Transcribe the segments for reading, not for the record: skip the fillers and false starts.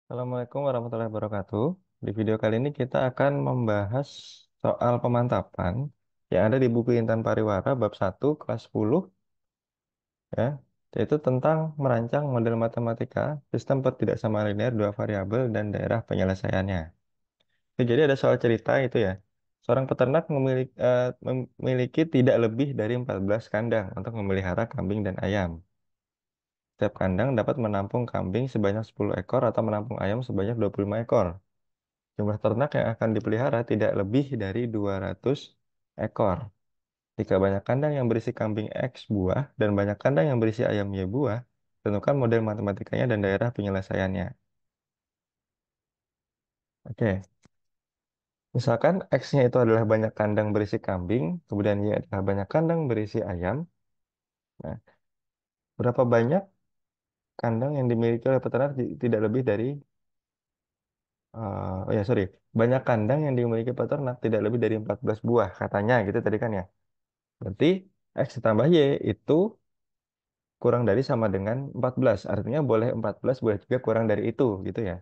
Assalamualaikum warahmatullahi wabarakatuh. Di video kali ini kita akan membahas soal pemantapan yang ada di buku Intan Pariwara bab 1 kelas 10 ya, yaitu tentang merancang model matematika sistem pertidaksamaan linear dua variabel dan daerah penyelesaiannya. Oke, jadi ada soal cerita itu ya. Seorang peternak memiliki tidak lebih dari 14 kandang untuk memelihara kambing dan ayam. Setiap kandang dapat menampung kambing sebanyak 10 ekor atau menampung ayam sebanyak 25 ekor. Jumlah ternak yang akan dipelihara tidak lebih dari 200 ekor. Jika banyak kandang yang berisi kambing X buah dan banyak kandang yang berisi ayam Y buah, tentukan model matematikanya dan daerah penyelesaiannya. Oke, misalkan X-nya itu adalah banyak kandang berisi kambing, kemudian Y adalah banyak kandang berisi ayam. Nah, berapa banyak kandang yang dimiliki oleh peternak tidak lebih dari, oh ya sorry, banyak kandang yang dimiliki peternak tidak lebih dari 14 buah, katanya gitu tadi kan ya. Berarti X ditambah Y itu kurang dari sama dengan 14. Artinya boleh 14, boleh juga kurang dari itu gitu ya.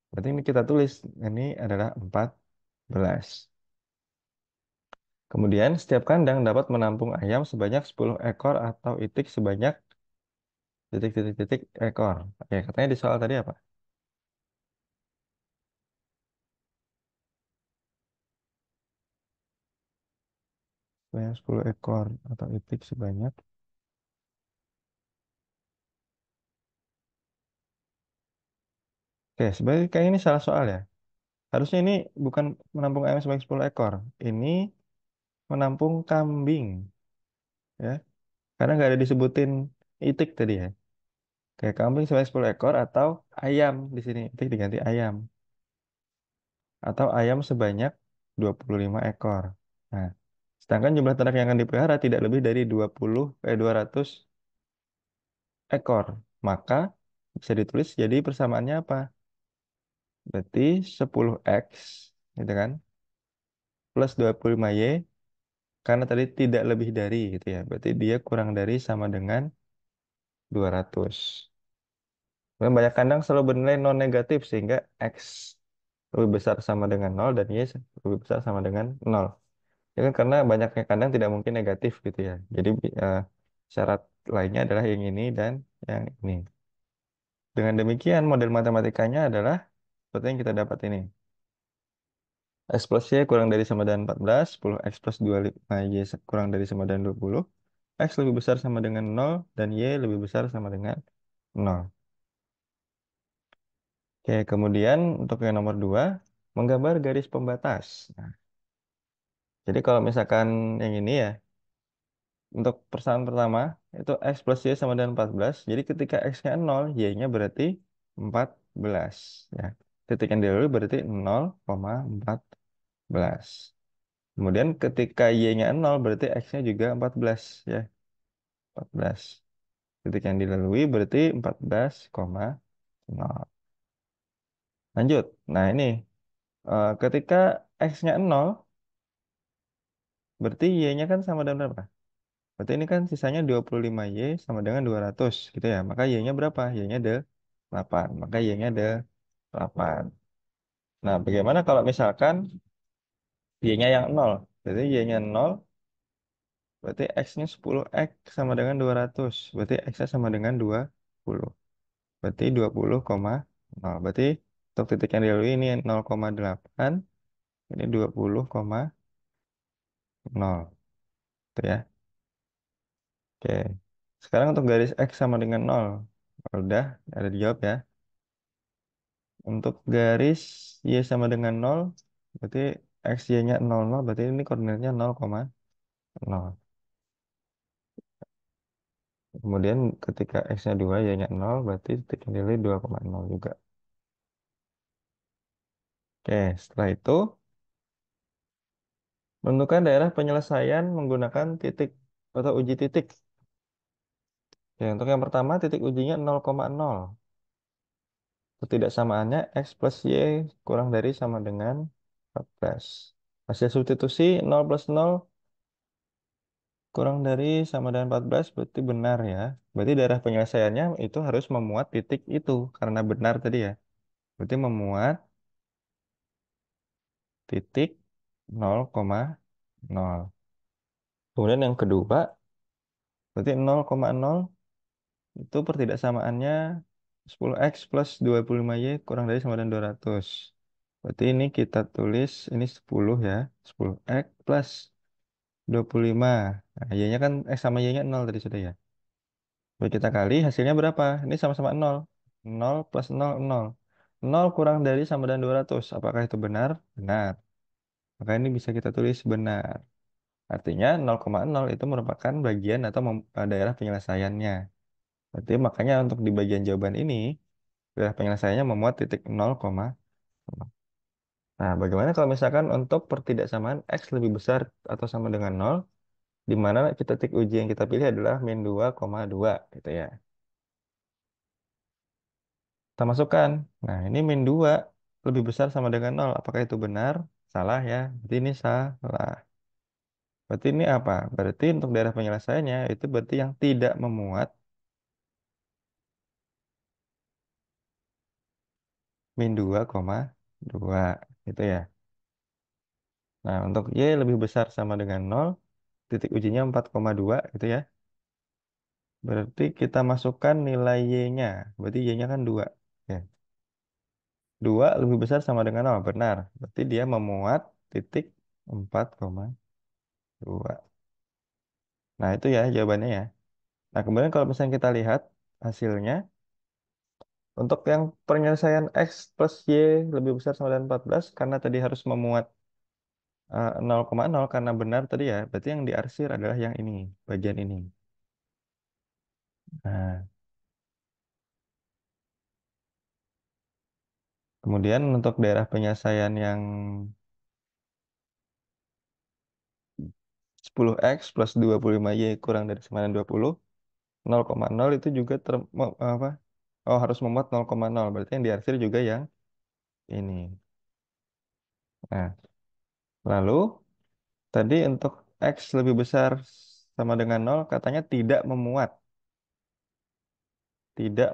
Berarti ini kita tulis, ini adalah 14. Kemudian setiap kandang dapat menampung ayam sebanyak 10 ekor atau itik sebanyak titik-titik-titik ekor. Oke, katanya di soal tadi apa? Sebanyak 10 ekor atau itik sebanyak. Oke, sebenarnya kayak ini salah soal ya. Harusnya ini bukan menampung ayam sebanyak 10 ekor. Ini menampung kambing ya. Karena nggak ada disebutin itik tadi ya. Kayak kambing sebanyak 10 ekor atau ayam di sini. Itu diganti ayam. Atau ayam sebanyak 25 ekor. Nah, sedangkan jumlah ternak yang akan dipelihara tidak lebih dari 200 ekor. Maka bisa ditulis jadi persamaannya apa? Berarti 10X gitu kan, plus 25Y karena tadi tidak lebih dari gitu ya. Berarti dia kurang dari sama dengan 200. Kemudian banyak kandang selalu bernilai non negatif sehingga X lebih besar sama dengan nol dan Y lebih besar sama dengan nol. Ya kan karena banyaknya kandang tidak mungkin negatif gitu ya. Jadi syarat lainnya adalah yang ini dan yang ini. Dengan demikian model matematikanya adalah seperti yang kita dapat ini. X plus Y kurang dari sama dengan 14, 10 X plus 25Y kurang dari sama dengan 20, X lebih besar sama dengan nol dan Y lebih besar sama dengan nol. Oke, kemudian untuk yang nomor 2 menggambar garis pembatas. Nah, jadi kalau misalkan yang ini ya, untuk persamaan pertama, itu X plus Y sama dengan 14. Jadi ketika X-nya 0, Y-nya berarti 14. Ya. Titik yang dilalui berarti 0,14. Kemudian ketika Y-nya 0, berarti X-nya juga 14. Ya. 14. Titik yang dilalui berarti 14,0. Lanjut. Nah ini, ketika X-nya 0, berarti Y-nya kan sama dengan berapa? Berarti ini kan sisanya 25Y sama dengan 200 gitu ya. Maka Y-nya berapa? Y-nya ada 8. Maka Y-nya ada 8. Nah, bagaimana kalau misalkan Y-nya yang 0? Berarti Y-nya 0, berarti X-nya 10X sama dengan 200. Berarti X-nya sama dengan 20. Berarti 20,0. Berarti untuk titik yang dilalui ini 0,8. Ini 20,0. Itu ya. Oke. Sekarang untuk garis X sama dengan 0. Udah, ada dijawab ya. Untuk garis Y sama dengan 0, berarti XY-nya 0, berarti ini koordinatnya 0,0. Kemudian ketika X-nya 2, Y-nya 0, berarti titik nilai 2,0 juga. Oke, setelah itu, menentukan daerah penyelesaian menggunakan titik atau uji titik. Ya, untuk yang pertama, titik ujinya 0,0. Ketidaksamaannya X plus Y kurang dari sama dengan 14. Hasil substitusi 0 plus 0 kurang dari sama dengan 14 berarti benar ya. Berarti daerah penyelesaiannya itu harus memuat titik itu karena benar tadi ya. berarti memuat titik 0,0. Kemudian yang kedua, berarti 0,0 itu pertidaksamaannya 10x plus 25y kurang dari sama dengan 200. Berarti ini kita tulis, ini 10 ya. 10x plus 25. Nah, y-nya kan, x sama y-nya 0 tadi sudah ya. Lalu kita kali, hasilnya berapa? Ini sama-sama 0. 0 plus 0, 0. 0 kurang dari sama dengan 200. Apakah itu benar? Benar. Maka ini bisa kita tulis benar. Artinya 0,0 itu merupakan bagian atau daerah penyelesaiannya. Berarti makanya untuk di bagian jawaban ini, daerah penyelesaiannya memuat titik 0,0. Nah, bagaimana kalau misalkan untuk pertidaksamaan X lebih besar atau sama dengan 0, di mana titik uji yang kita pilih adalah min 2,2 gitu ya. Kita masukkan. Nah, ini min 2 lebih besar sama dengan 0. Apakah itu benar? Salah ya. Berarti ini salah. Berarti ini apa? Berarti untuk daerah penyelesaiannya itu berarti yang tidak memuat min 2,2 gitu ya. Nah, untuk Y lebih besar sama dengan 0, titik ujinya 4,2 gitu ya. Berarti kita masukkan nilai Y-nya. Berarti Y-nya kan 2. Ya. 2 lebih besar sama dengan 0, benar. Berarti dia memuat titik 4,2. Nah, itu ya jawabannya ya. Nah, kemudian kalau misalnya kita lihat hasilnya, untuk yang penyelesaian X plus Y lebih besar sama dengan 14, karena tadi harus memuat 0,0 karena benar tadi ya, berarti yang diarsir adalah yang ini, bagian ini. Nah, kemudian untuk daerah penyelesaian yang 10x plus 25y kurang dari sama dengan 20, 0,0 itu juga apa? Oh, harus memuat 0,0. Berarti yang diarsir juga yang ini. Nah, lalu tadi untuk x lebih besar sama dengan 0 katanya tidak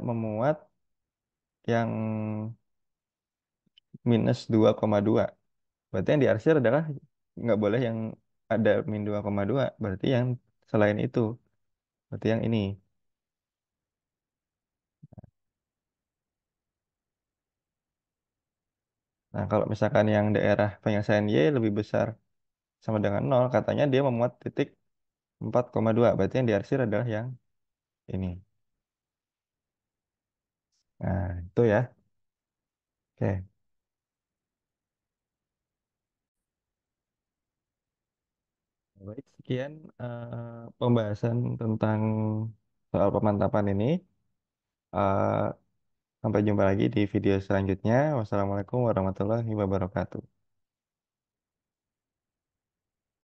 memuat yang minus 2,2. Berarti yang diarsir adalah nggak boleh yang ada min 2,2. Berarti yang selain itu. Berarti yang ini. Nah, kalau misalkan yang daerah penyelesaian Y lebih besar sama dengan 0, katanya dia memuat titik 4,2. Berarti yang diarsir adalah yang ini. Nah, itu ya. Oke. Baik, sekian pembahasan tentang soal pemantapan ini. Eh, sampai jumpa lagi di video selanjutnya. Wassalamualaikum warahmatullahi wabarakatuh.